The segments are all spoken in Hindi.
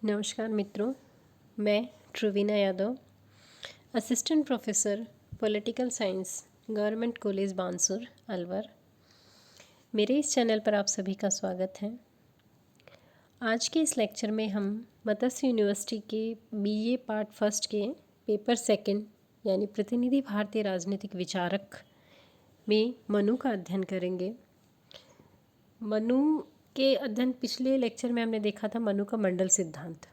नमस्कार मित्रों, मैं Truvina Yadav, assistant professor political science, government college Bansur, Alwar. मेरे इस चैनल पर आप सभी का स्वागत है। आज के इस लेक्चर में हम मत्स्य यूनिवर्सिटी के बीए पार्ट फर्स्ट के पेपर सेकंड यानी प्रतिनिधि भारतीय राजनीतिक विचारक में मनु का अध्ययन करेंगे। मनु के अध्ययन पिछले लेक्चर में हमने देखा था मनु का मंडल सिद्धांत,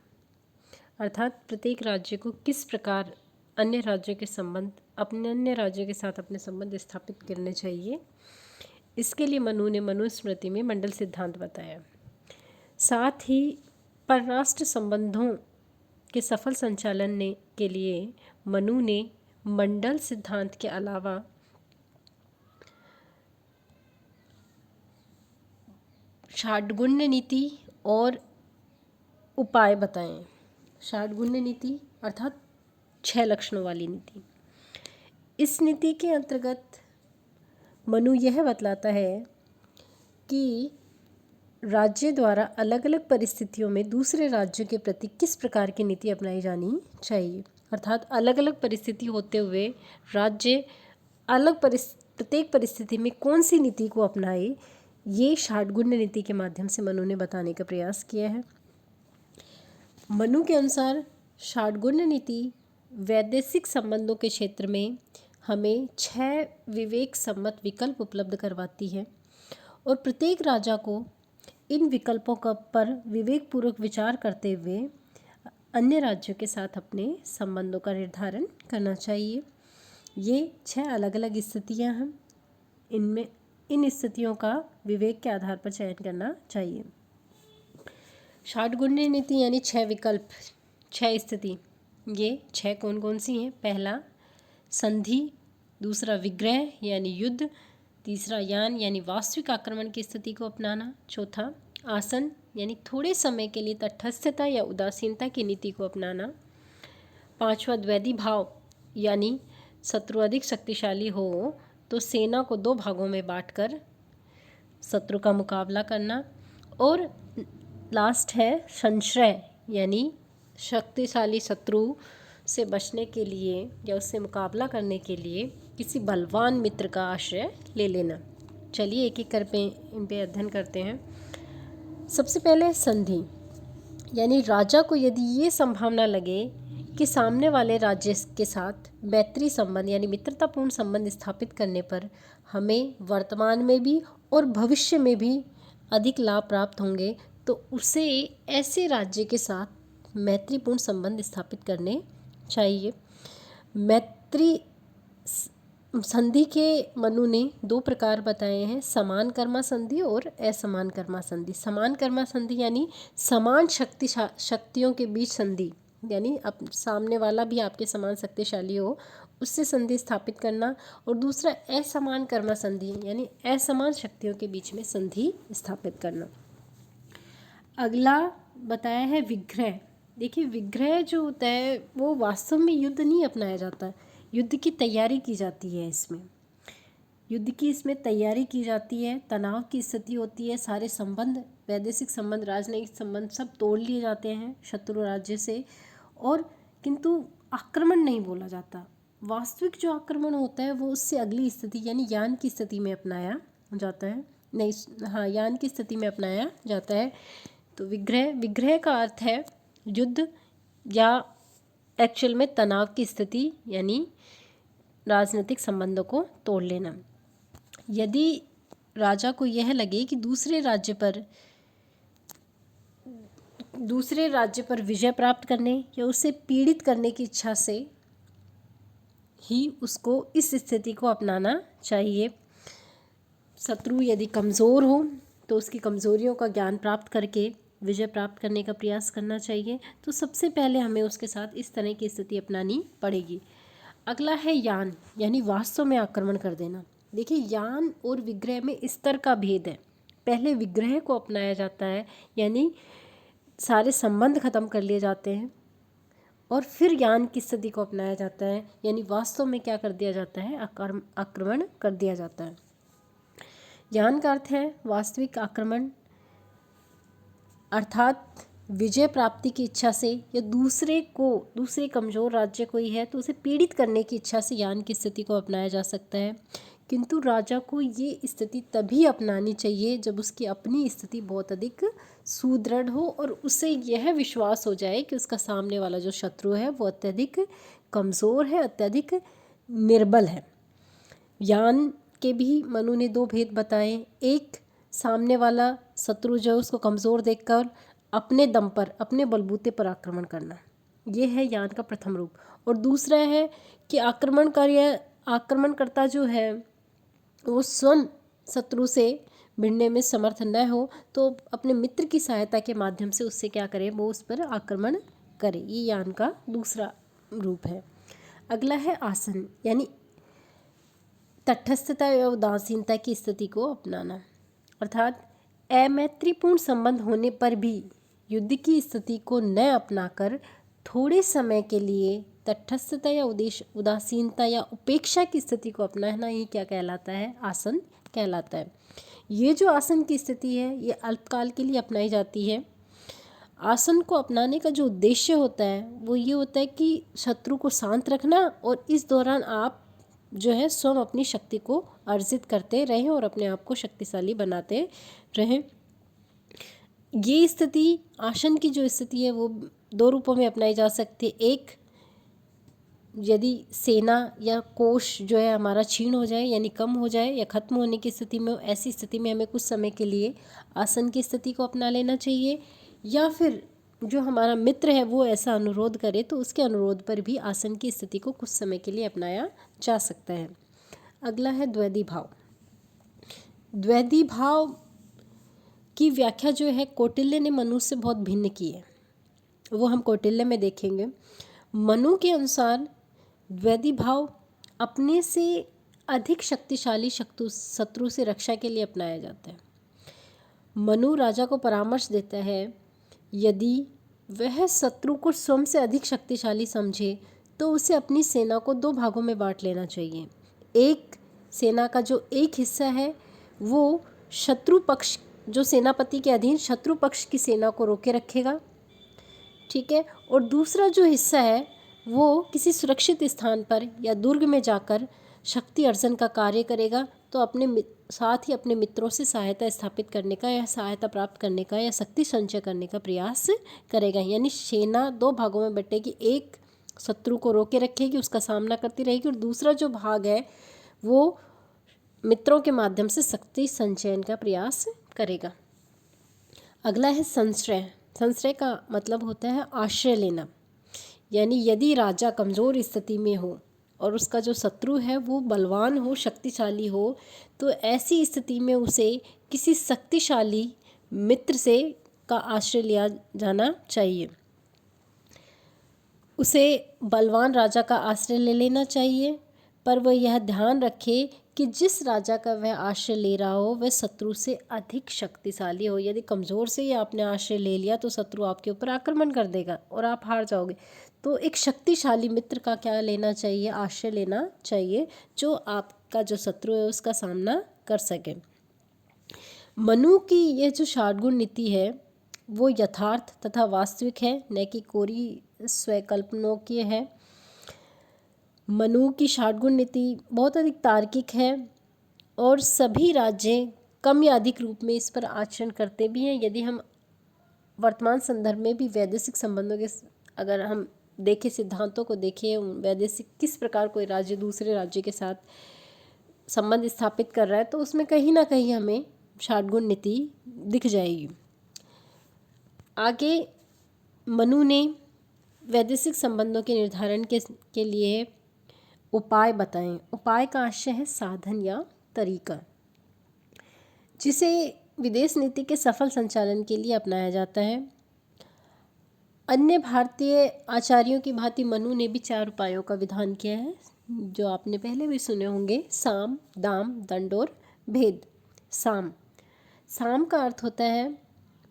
अर्थात प्रत्येक राज्य को किस प्रकार अन्य राज्यों के संबंध अपने अन्य राज्यों के साथ अपने संबंध स्थापित करने चाहिए। इसके लिए मनु ने मनुस्मृति में मंडल सिद्धांत बताया। साथ ही परराष्ट्र संबंधों के सफल संचालन के लिए मनु ने मंडल सिद्धांत के अलावा षाड्गुण्य नीति और उपाय बताएं। षाड्गुण्य नीति अर्थात 6 लक्षणों वाली नीति। इस नीति के अंतर्गत मनु यह बतलाता है कि राज्य द्वारा अलग अलग परिस्थितियों में दूसरे राज्यों के प्रति किस प्रकार की नीति अपनाई जानी चाहिए, अर्थात अलग अलग परिस्थिति होते हुए राज्य प्रत्येक परिस्थिति में कौन सी नीति को अपनाए, ये षाड्गुण्य नीति के माध्यम से मनु ने बताने का प्रयास किया है। मनु के अनुसार षाड्गुण्य नीति वैदेशिक संबंधों के क्षेत्र में हमें 6 विवेक सम्मत विकल्प उपलब्ध करवाती है और प्रत्येक राजा को इन विकल्पों पर विवेकपूर्वक विचार करते हुए अन्य राज्यों के साथ अपने संबंधों का निर्धारण करना चाहिए। ये 6 अलग अलग स्थितियां हैं, इन स्थितियों का विवेक के आधार पर चयन करना चाहिए। षाड्गुण्य नीति यानी 6 विकल्प, 6 स्थिति। ये 6 कौन कौन सी हैं? पहला संधि, दूसरा विग्रह यानी युद्ध, तीसरा यान यानी वास्तविक आक्रमण की स्थिति को अपनाना, चौथा आसन यानी थोड़े समय के लिए तटस्थता या उदासीनता की नीति को अपनाना, पांचवा द्वैधी भाव यानी शत्रु अधिक शक्तिशाली हो तो सेना को 2 भागों में बांटकर शत्रु का मुकाबला करना, और लास्ट है संश्रय यानी शक्तिशाली शत्रु से बचने के लिए या उससे मुकाबला करने के लिए किसी बलवान मित्र का आश्रय ले लेना। चलिए एक एक कर इन पे अध्ययन करते हैं। सबसे पहले संधि यानी राजा को यदि ये संभावना लगे कि सामने वाले राज्य के साथ मैत्री संबंध यानी मित्रतापूर्ण संबंध स्थापित करने पर हमें वर्तमान में भी और भविष्य में भी अधिक लाभ प्राप्त होंगे, तो उसे ऐसे राज्य के साथ मैत्रीपूर्ण संबंध स्थापित करने चाहिए। मैत्री संधि के मनु ने 2 प्रकार बताए हैं, समान कर्मा संधि और असमान कर्मा संधि। समान कर्मा संधि यानी समान शक्तियों के बीच संधि, यानी सामने वाला भी आपके समान शक्तिशाली हो उससे संधि स्थापित करना, और दूसरा असमान कर्मा संधि यानी असमान शक्तियों के बीच में संधि स्थापित करना। अगला बताया है विग्रह। देखिए विग्रह जो होता है वो वास्तव में युद्ध नहीं अपनाया जाता, युद्ध की तैयारी की जाती है। इसमें तैयारी की जाती है, तनाव की स्थिति होती है, सारे संबंध वैदेशिक संबंध राजनयिक संबंध सब तोड़ लिए जाते हैं शत्रु राज्य से, और किंतु आक्रमण नहीं बोला जाता। वास्तविक जो आक्रमण होता है वो उससे अगली स्थिति यानी यान की स्थिति में अपनाया जाता है, यान की स्थिति में अपनाया जाता है। तो विग्रह का अर्थ है युद्ध या एक्चुअल में तनाव की स्थिति यानी राजनीतिक संबंधों को तोड़ लेना। यदि राजा को यह लगे कि दूसरे राज्य पर विजय प्राप्त करने या उसे पीड़ित करने की इच्छा से ही उसको इस स्थिति को अपनाना चाहिए। शत्रु यदि कमज़ोर हो तो उसकी कमज़ोरियों का ज्ञान प्राप्त करके विजय प्राप्त करने का प्रयास करना चाहिए। तो सबसे पहले हमें उसके साथ इस तरह की स्थिति अपनानी पड़ेगी। अगला है यान यानी वास्तव में आक्रमण कर देना। देखिए यान और विग्रह में स्तर का भेद है। पहले विग्रह को अपनाया जाता है यानी सारे संबंध खत्म कर लिए जाते हैं, और फिर यान की स्थिति को अपनाया जाता है यानी वास्तव में क्या कर दिया जाता है, आक्रमण कर दिया जाता है। यान का अर्थ है वास्तविक आक्रमण, अर्थात विजय प्राप्ति की इच्छा से या दूसरे कमज़ोर राज्य कोई है तो उसे पीड़ित करने की इच्छा से यान की स्थिति को अपनाया जा सकता है। किंतु राजा को ये स्थिति तभी अपनानी चाहिए जब उसकी अपनी स्थिति बहुत अधिक सुदृढ़ हो और उसे यह विश्वास हो जाए कि उसका सामने वाला जो शत्रु है वो अत्यधिक कमज़ोर है, अत्यधिक निर्बल है। यान के भी मनु ने दो भेद बताए। एक, सामने वाला शत्रु जो है उसको कमज़ोर देखकर अपने दम पर, अपने बलबूते पर आक्रमण करना, ये है यान का प्रथम रूप। और दूसरा है कि आक्रमणकर्ता जो है वो स्वयं शत्रु से भिड़ने में समर्थ न हो तो अपने मित्र की सहायता के माध्यम से उससे क्या करे, वो उस पर आक्रमण करे। ये यान का दूसरा रूप है। अगला है आसन, यानी तटस्थता या उदासीनता की स्थिति को अपनाना, अर्थात अमैत्रीपूर्ण संबंध होने पर भी युद्ध की स्थिति को न अपनाकर थोड़े समय के लिए तटस्थता या उदासीनता या उपेक्षा की स्थिति को अपनाना ही क्या कहलाता है, आसन कहलाता है। ये जो आसन की स्थिति है ये अल्पकाल के लिए अपनाई जाती है। आसन को अपनाने का जो उद्देश्य होता है वो ये होता है कि शत्रु को शांत रखना और इस दौरान आप जो है स्वयं अपनी शक्ति को अर्जित करते रहें और अपने आप को शक्तिशाली बनाते रहें। ये स्थिति, आसन की जो स्थिति है वो दो रूपों में अपनाई जा सकती है। एक, यदि सेना या कोष जो है हमारा क्षीण हो जाए यानी कम हो जाए या खत्म होने की स्थिति में, ऐसी स्थिति में हमें कुछ समय के लिए आसन की स्थिति को अपना लेना चाहिए। या फिर जो हमारा मित्र है वो ऐसा अनुरोध करे तो उसके अनुरोध पर भी आसन की स्थिति को कुछ समय के लिए अपनाया जा सकता है। अगला है द्वैधी भाव। द्वैधी भाव की व्याख्या जो है कौटिल्य ने मनु से बहुत भिन्न की है, वो हम कौटिल्य में देखेंगे। मनु के अनुसार द्वैधी भाव अपने से अधिक शक्तिशाली शत्रु से रक्षा के लिए अपनाया जाता है। मनु राजा को परामर्श देता है, यदि वह शत्रु को स्वयं से अधिक शक्तिशाली समझे तो उसे अपनी सेना को दो भागों में बांट लेना चाहिए। एक सेना का जो एक हिस्सा है वो शत्रु पक्ष, जो सेनापति के अधीन शत्रु पक्ष की सेना को रोके रखेगा, ठीक है, और दूसरा जो हिस्सा है वो किसी सुरक्षित स्थान पर या दुर्ग में जाकर शक्ति अर्जन का कार्य करेगा, तो अपने साथ ही अपने मित्रों से सहायता स्थापित करने का या सहायता प्राप्त करने का या शक्ति संचय करने का प्रयास करेगा। यानी सेना दो भागों में बटेगी, एक शत्रु को रोके रखेगी, उसका सामना करती रहेगी, और दूसरा जो भाग है वो मित्रों के माध्यम से शक्ति संचयन का प्रयास करेगा। अगला है संश्रय। संश्रय का मतलब होता है आश्रय लेना, यानी यदि राजा कमज़ोर स्थिति में हो और उसका जो शत्रु है वो बलवान हो, शक्तिशाली हो, तो ऐसी स्थिति में उसे किसी शक्तिशाली मित्र से का आश्रय लिया जाना चाहिए। उसे बलवान राजा का आश्रय ले लेना चाहिए, पर वह यह ध्यान रखे कि जिस राजा का वह आश्रय ले रहा हो वह शत्रु से अधिक शक्तिशाली हो। यदि कमज़ोर से ही आपने आश्रय ले लिया तो शत्रु आपके ऊपर आक्रमण कर देगा और आप हार जाओगे। तो एक शक्तिशाली मित्र का क्या लेना चाहिए, आश्रय लेना चाहिए, जो आपका जो शत्रु है उसका सामना कर सके। मनु की यह जो षाटगुण नीति है वो यथार्थ तथा वास्तविक है, न कि कोरी स्वकल्पनों है। मनु की षाटगुण नीति बहुत अधिक तार्किक है और सभी राज्य कम या अधिक रूप में इस पर आचरण करते भी हैं। यदि हम वर्तमान संदर्भ में भी वैदेशिक संबंधों के अगर हम देखें, सिद्धांतों को देखें, वैदेशिक किस प्रकार कोई राज्य दूसरे राज्य के साथ संबंध स्थापित कर रहा है, तो उसमें कहीं ना कहीं हमें षाटगुण नीति दिख जाएगी। आगे मनु ने वैदेशिक संबंधों के निर्धारण के लिए उपाय बताएं। उपाय का आशय है साधन या तरीका, जिसे विदेश नीति के सफल संचालन के लिए अपनाया जाता है। अन्य भारतीय आचार्यों की भांति मनु ने भी 4 उपायों का विधान किया है, जो आपने पहले भी सुने होंगे। साम, दाम, दंड और भेद। साम का अर्थ होता है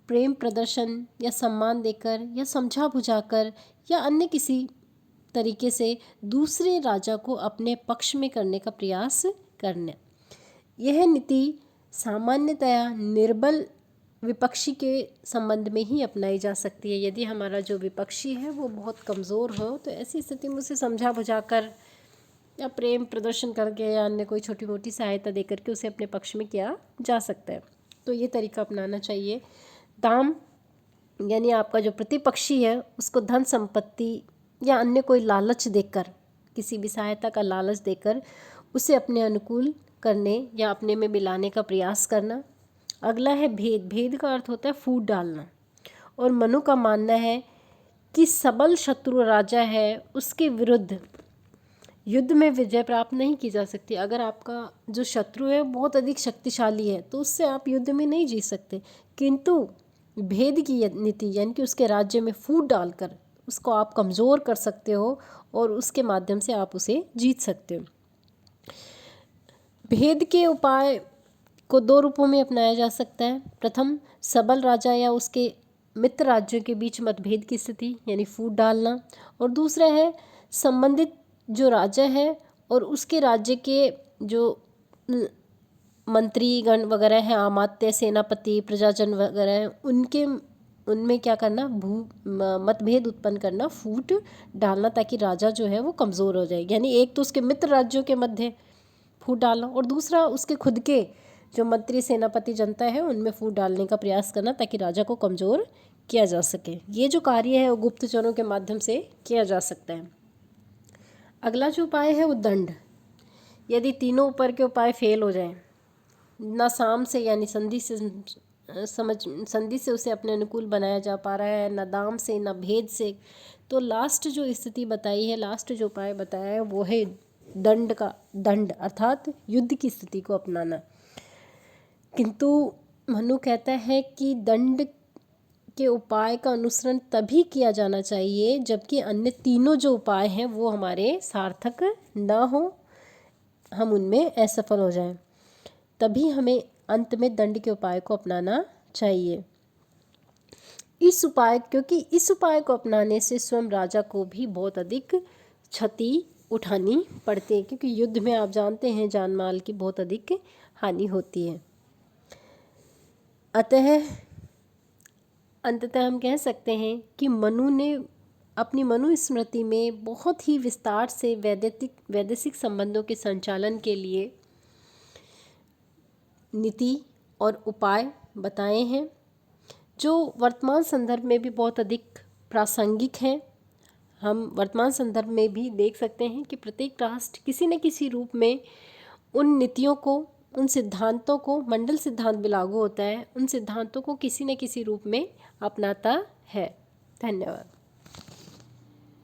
प्रेम प्रदर्शन या सम्मान देकर या समझा बुझाकर या अन्य किसी तरीके से दूसरे राजा को अपने पक्ष में करने का प्रयास करना। यह नीति सामान्यतया निर्बल विपक्षी के संबंध में ही अपनाई जा सकती है। यदि हमारा जो विपक्षी है वो बहुत कमज़ोर हो तो ऐसी स्थिति में उसे समझा बुझाकर या प्रेम प्रदर्शन करके या अन्य कोई छोटी मोटी सहायता दे करके उसे अपने पक्ष में किया जा सकता है। तो ये तरीका अपनाना चाहिए। दाम यानी आपका जो प्रतिपक्षी है उसको धन संपत्ति या अन्य कोई लालच देकर, किसी भी सहायता का लालच देकर उसे अपने अनुकूल करने या अपने में मिलाने का प्रयास करना। अगला है भेद। भेद का अर्थ होता है फूट डालना। और मनु का मानना है कि सबल शत्रु राजा है उसके विरुद्ध युद्ध में विजय प्राप्त नहीं की जा सकती। अगर आपका जो शत्रु है बहुत अधिक शक्तिशाली है तो उससे आप युद्ध में नहीं जीत सकते, किंतु भेद की नीति यानी कि उसके राज्य में फूट डालकर उसको आप कमज़ोर कर सकते हो और उसके माध्यम से आप उसे जीत सकते हो। भेद के उपाय को दो रूपों में अपनाया जा सकता है। प्रथम, सबल राजा या उसके मित्र राज्यों के बीच मतभेद की स्थिति यानी फूट डालना। और दूसरा है संबंधित जो राजा है और उसके राज्य के जो मंत्रीगण वगैरह हैं, अमात्य, सेनापति, प्रजाजन वगैरह हैं, उनमें क्या करना, मतभेद उत्पन्न करना, फूट डालना, ताकि राजा जो है वो कमज़ोर हो जाए। यानी एक तो उसके मित्र राज्यों के मध्य फूट डालना और दूसरा उसके खुद के जो मंत्री, सेनापति, जनता है उनमें फूट डालने का प्रयास करना ताकि राजा को कमज़ोर किया जा सके। ये जो कार्य है वो गुप्तचरों के माध्यम से किया जा सकता है। अगला जो उपाय है वो दंड। यदि तीनों ऊपर के उपाय फेल हो जाएं, ना साम से यानी संधि से उसे अपने अनुकूल बनाया जा पा रहा है, ना दाम से, ना भेद से, तो लास्ट जो स्थिति बताई है, लास्ट जो उपाय बताया है वो है दंड अर्थात युद्ध की स्थिति को अपनाना। किंतु मनु कहता है कि दंड के उपाय का अनुसरण तभी किया जाना चाहिए जबकि अन्य तीनों जो उपाय हैं वो हमारे सार्थक ना हो, हम उनमें असफल हो जाएं, तभी हमें अंत में दंड के उपाय को अपनाना चाहिए। क्योंकि इस उपाय को अपनाने से स्वयं राजा को भी बहुत अधिक क्षति उठानी पड़ती है, क्योंकि युद्ध में आप जानते हैं जान माल की बहुत अधिक हानि होती है। अंततः हम कह सकते हैं कि मनु ने अपनी मनुस्मृति में बहुत ही विस्तार से वैदेशिक संबंधों के संचालन के लिए नीति और उपाय बताए हैं, जो वर्तमान संदर्भ में भी बहुत अधिक प्रासंगिक हैं। हम वर्तमान संदर्भ में भी देख सकते हैं कि प्रत्येक राष्ट्र किसी न किसी रूप में उन नीतियों को, उन सिद्धांतों को, मंडल सिद्धांत भी लागू होता है, उन सिद्धांतों को किसी न किसी रूप में अपनाता है। धन्यवाद।